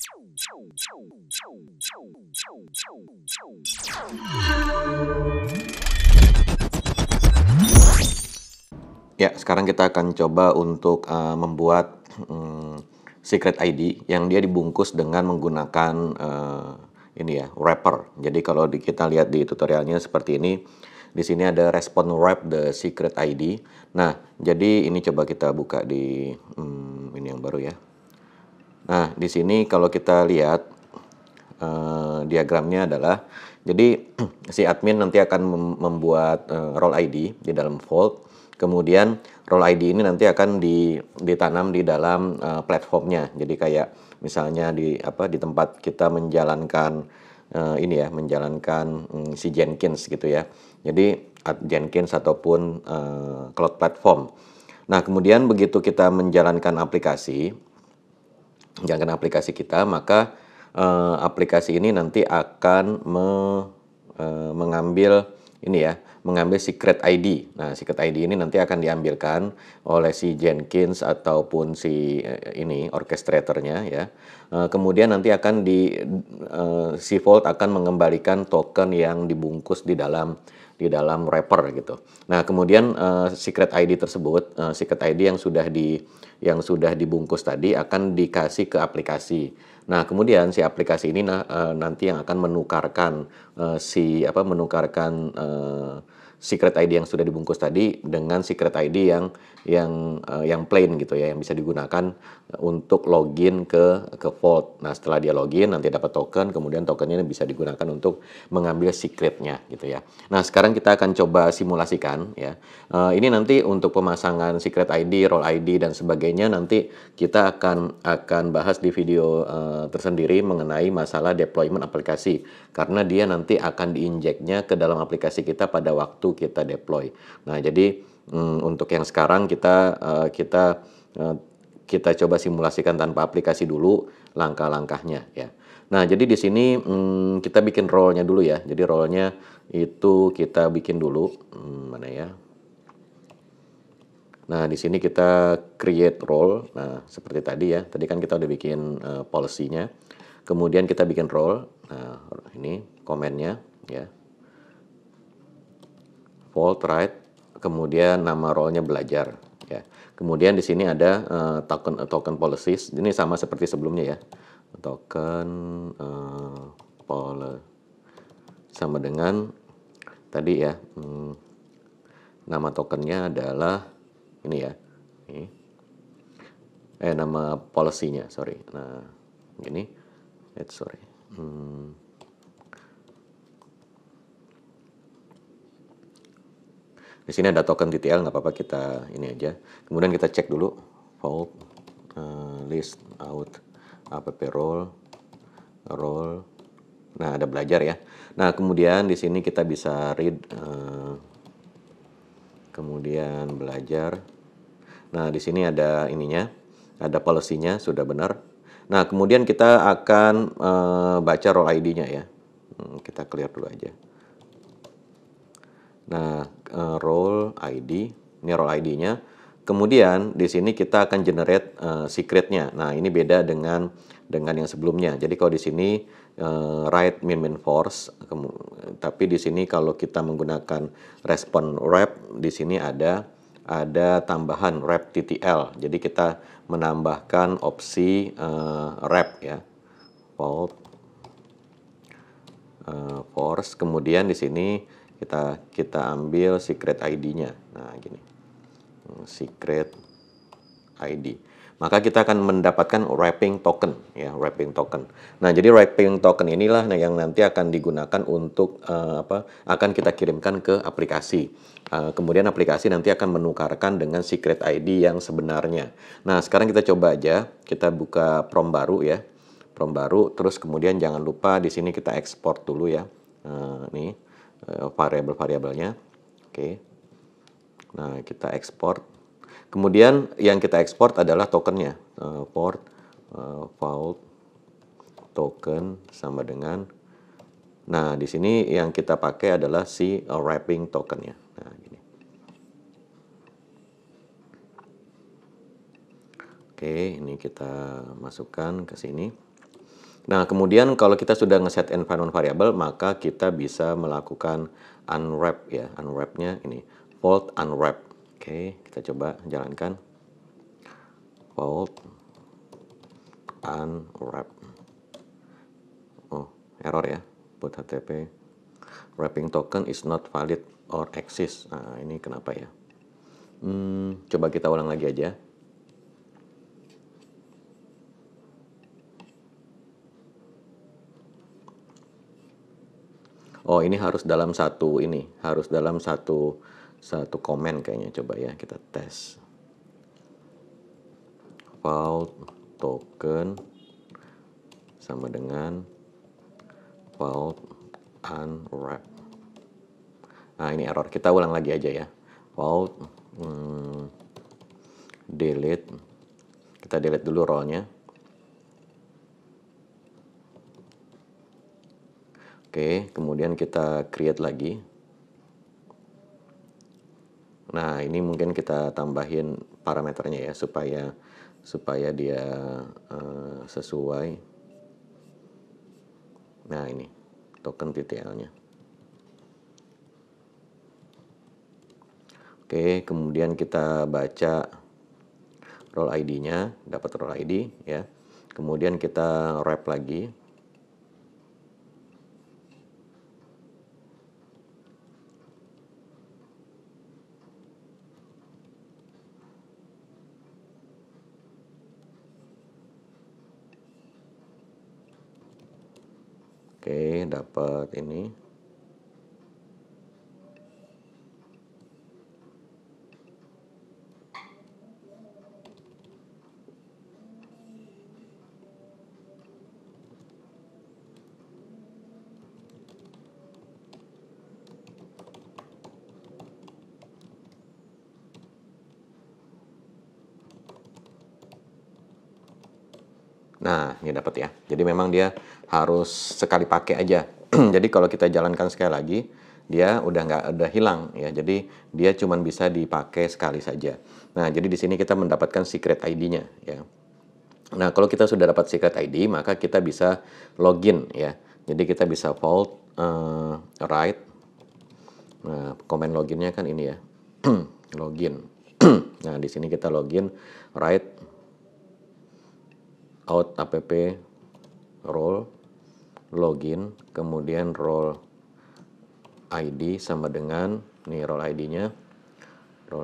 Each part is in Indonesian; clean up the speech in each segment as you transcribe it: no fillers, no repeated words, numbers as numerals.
Ya, sekarang kita akan coba untuk membuat secret ID yang dia dibungkus dengan menggunakan ini ya, wrapper. Jadi kalau kita lihat di tutorialnya seperti ini, di sini ada respond wrap the secret ID. Nah, jadi ini coba kita buka di ini yang baru ya. Nah, di sini kalau kita lihat diagramnya adalah, jadi si admin nanti akan membuat role ID di dalam Vault. Kemudian role ID ini nanti akan ditanam di dalam platformnya. Jadi kayak misalnya di tempat kita menjalankan ini ya, menjalankan si Jenkins gitu ya. Jadi Jenkins ataupun cloud platform. Nah, kemudian begitu kita menjalankan aplikasi kita, maka aplikasi ini nanti akan mengambil ini ya, mengambil secret ID. Nah, secret ID ini nanti akan diambilkan oleh si Jenkins ataupun si ini orchestratornya ya. Kemudian nanti akan si Vault akan mengembalikan token yang dibungkus di dalam wrapper gitu. Nah, kemudian secret ID tersebut, secret ID yang sudah dibungkus tadi akan dikasih ke aplikasi. Nah, kemudian si aplikasi ini nanti yang akan menukarkan secret ID yang sudah dibungkus tadi dengan secret ID yang plain gitu ya, yang bisa digunakan untuk login ke Vault. Nah, setelah dia login nanti dapat token, kemudian tokennya bisa digunakan untuk mengambil secretnya gitu ya. Nah, sekarang kita akan coba simulasikan ya. Ini nanti untuk pemasangan secret ID, role ID dan sebagainya nanti kita akan bahas di video tersendiri mengenai masalah deployment aplikasi, karena dia nanti akan diinjeknya ke dalam aplikasi kita pada waktu kita deploy. Nah, jadi untuk yang sekarang kita coba simulasikan tanpa aplikasi dulu langkah-langkahnya ya. Nah, jadi di sini kita bikin role-nya dulu ya. Jadi role-nya itu kita bikin dulu, mana ya? Nah, di sini kita create role. Nah, seperti tadi ya. Tadi kan kita udah bikin policy-nya. Kemudian kita bikin role. Nah, ini komennya ya. Vault right. Kemudian nama role-nya belajar ya. Kemudian di sini ada token policies. Ini sama seperti sebelumnya ya. Token policy sama dengan tadi ya. Nama tokennya adalah ini ya. Ini. Nama policy-nya, sorry. Nah, ini. Sorry. Di sini ada token TTL, nggak apa-apa kita ini aja. Kemudian kita cek dulu Vault list out app role. Nah, ada belajar ya. Nah, kemudian di sini kita bisa read kemudian belajar. Nah, di sini ada ininya, ada policy-nya sudah benar. Nah, kemudian kita akan baca role ID-nya ya. Kita clear dulu aja. Nah, role ID, ini role ID-nya. Kemudian di sini kita akan generate secret-nya. Nah, ini beda dengan yang sebelumnya. Jadi kalau di sini write min force, tapi di sini kalau kita menggunakan respond wrap, di sini ada tambahan wrap TTL. Jadi kita menambahkan opsi wrap ya. Vault force, kemudian di sini kita ambil secret ID-nya. Nah, gini. Secret ID. Maka kita akan mendapatkan wrapping token ya, wrapping token. Nah, jadi wrapping token inilah yang nanti akan digunakan untuk akan kita kirimkan ke aplikasi. Kemudian aplikasi nanti akan menukarkan dengan secret ID yang sebenarnya. Nah, sekarang kita coba aja, kita buka prompt baru ya. Prompt baru, terus kemudian jangan lupa di sini kita export dulu ya. Nih variabel-variabelnya. Oke. Nah, kita ekspor. Kemudian yang kita ekspor adalah tokennya. Vault token sama dengan. Nah, di sini yang kita pakai adalah si wrapping tokennya. Nah, gini. Oke, ini kita masukkan ke sini. Nah, kemudian kalau kita sudah ngeset environment variable, maka kita bisa melakukan unwrap ya. Unwrap-nya ini, vault unwrap. Oke, kita coba jalankan. Vault unwrap. Oh, error ya. Put HTTP wrapping token is not valid or exist. Nah, ini kenapa ya? Coba kita ulang lagi aja. Oh, ini harus dalam satu ini, harus dalam satu komen kayaknya. Coba ya kita tes. Vault token sama dengan vault unwrap. Nah, ini error. Kita ulang lagi aja ya. Vault delete. Kita delete dulu role-nya. Oke, kemudian kita create lagi. Nah, ini mungkin kita tambahin parameternya ya supaya dia sesuai. Nah, ini token TTL-nya. Oke, kemudian kita baca role ID-nya, dapat role ID ya. Kemudian kita wrap lagi. Oke, dapat ini. Nah, ini dapat ya. Jadi memang dia harus sekali pakai aja. Jadi kalau kita jalankan sekali lagi, dia udah hilang ya. Jadi dia cuma bisa dipakai sekali saja. Nah, jadi di sini kita mendapatkan secret ID-nya ya. Nah, kalau kita sudah dapat secret ID, maka kita bisa login ya. Jadi kita bisa vault write. Nah, komen loginnya kan ini ya. Login. Nah, di sini kita login write out app role login, kemudian role ID sama dengan nih role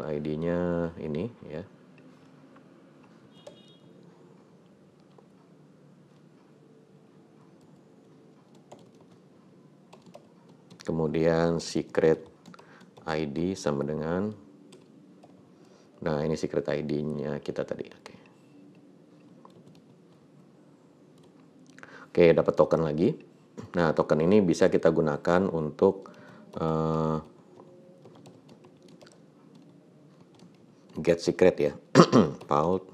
ID-nya ini ya. Kemudian secret ID sama dengan, nah ini secret ID-nya kita tadi. Oke, dapat token lagi. Nah, token ini bisa kita gunakan untuk get secret ya. Vault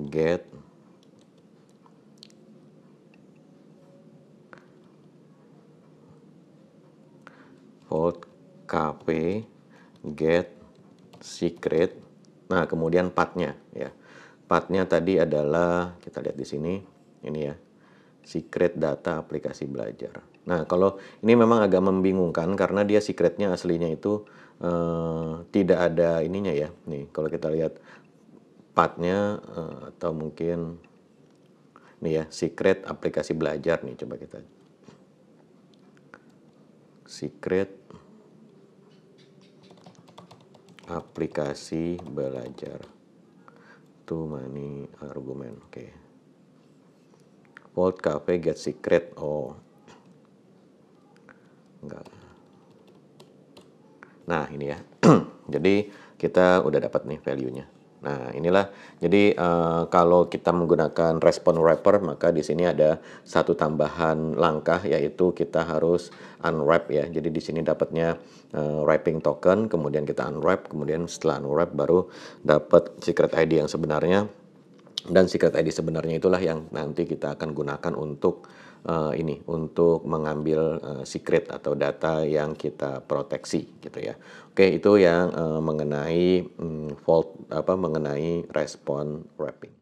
get vault kp get secret. Nah, kemudian path-nya ya. Path-nya tadi adalah, kita lihat di sini, ini ya, secret data aplikasi belajar. Nah, kalau ini memang agak membingungkan karena dia secretnya aslinya itu tidak ada ininya ya. Nih, kalau kita lihat path-nya atau mungkin nih ya, secret aplikasi belajar nih, coba kita secret aplikasi belajar to many argument. Oke. Vault cafe get secret. Oh. Enggak. Nah, ini ya. Jadi kita udah dapat nih value-nya. Nah, inilah. Jadi kalau kita menggunakan response wrapper, maka di sini ada satu tambahan langkah, yaitu kita harus unwrap ya. Jadi di sini dapatnya wrapping token, kemudian kita unwrap, kemudian setelah unwrap baru dapat secret ID yang sebenarnya. Dan secret ID sebenarnya itulah yang nanti kita akan gunakan untuk untuk mengambil secret atau data yang kita proteksi gitu ya. Oke, itu yang mengenai mengenai response wrapping.